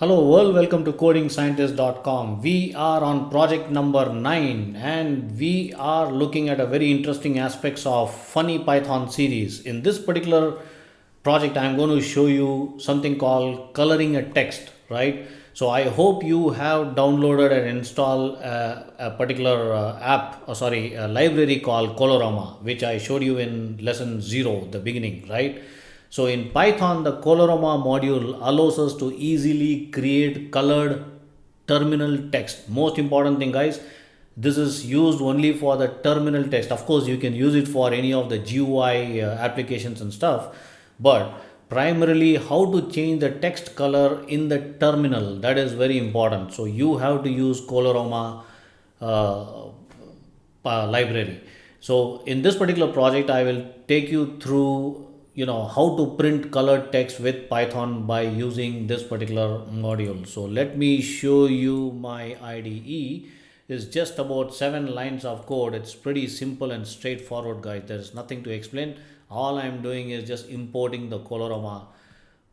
Hello world, welcome to codingscientist.com. We are on project number 9 and we are looking at a very interesting aspects of funny Python series. In this particular project I am going to show you something called coloring a text, right? So I hope you have downloaded and installed a particular a library called Colorama, which I showed you in lesson 0, the beginning, right? So in Python, the colorama module allows us to easily create colored terminal text. Most important thing, guys, this is used only for the terminal text. Of course, you can use it for any of the GUI applications and stuff, but primarily how to change the text color in the terminal, that is very important. So you have to use colorama uh, library. So in this particular project I will take you through how to print colored text with Python by using this particular module. So let me show you my IDE. Is just about 7 lines of code. It's pretty simple and straightforward, guys. There's nothing to explain. All I'm doing is just importing the colorama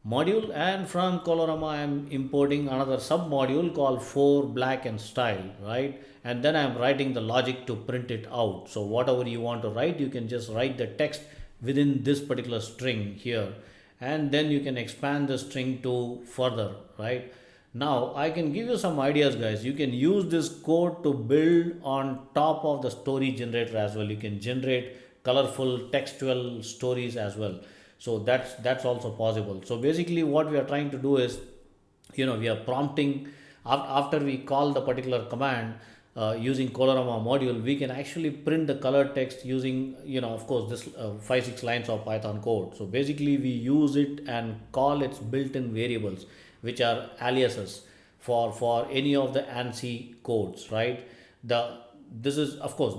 module, and from colorama I'm importing another sub module called Fore, black and style, right? And then I'm writing the logic to print it out. So whatever you want to write, you can just write the text within this particular string here, and then you can expand the string to further, right? Now I can give you some ideas, guys. You can use this code to build on top of the story generator as well. You can generate colorful textual stories as well. So that's also possible. So basically what we are trying to do is, we are prompting after we call the particular command using colorama module, we can actually print the color text using, of course, this 5-6 lines of Python code. So basically we use it and call its built-in variables, which are aliases for any of the ANSI codes, right? The This is, of course,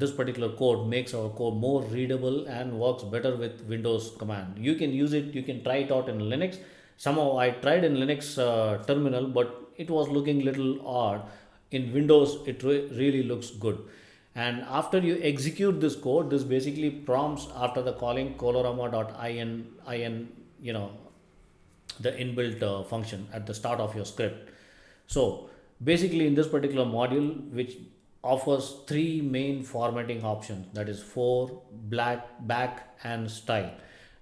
this particular code makes our code more readable and works better with Windows command. You can use it, you can try it out in Linux. Somehow I tried in Linux terminal, but it was looking little odd. In Windows it really looks good. And after you execute this code, this basically prompts after the calling colorama.in, the inbuilt function at the start of your script. So basically in this particular module, which offers 3 main formatting options, that is fore, black, back and style.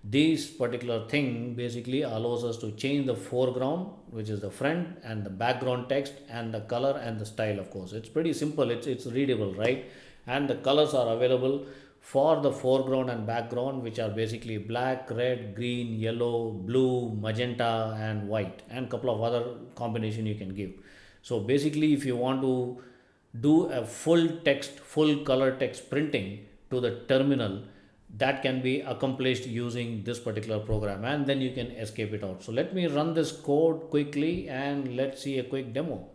This particular thing basically allows us to change the foreground, which is the front, and the background text, and the color and the style. Of course, it's pretty simple. It's readable, right? And the colors are available for the foreground and background, which are basically black, red, green, yellow, blue, magenta and white, and couple of other combination you can give. So basically if you want to do a full color text printing to the terminal, that can be accomplished using this particular program, and then you can escape it out. So let me run this code quickly and let's see a quick demo.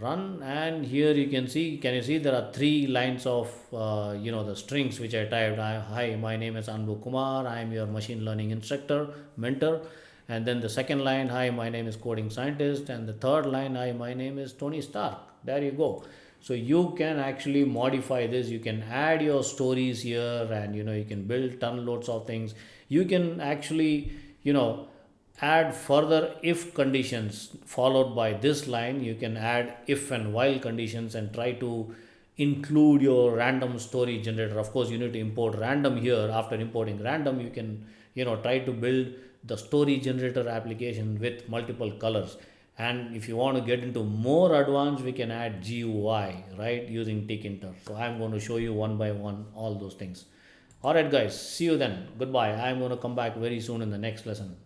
Run, and here you can see, can you see there are 3 lines of the strings which I typed. Hi, my name is Anbu Kumar, I am your machine learning instructor mentor. And then the second line, hi, my name is coding scientist. And the third line, hi, my name is Tony Stark. There you go. So you can actually modify this. You can add your stories here, and you can build ton loads of things. You can actually add further if conditions followed by this line. You can add if and while conditions and try to include your random story generator. Of course, you need to import random here. After importing random, you can try to build the story generator application with multiple colors. And if you want to get into more advanced, we can add GUI, right, using tkinter. So I'm going to show you one by one all those things. All right, guys, see you then. Goodbye. I'm going to come back very soon in the next lesson.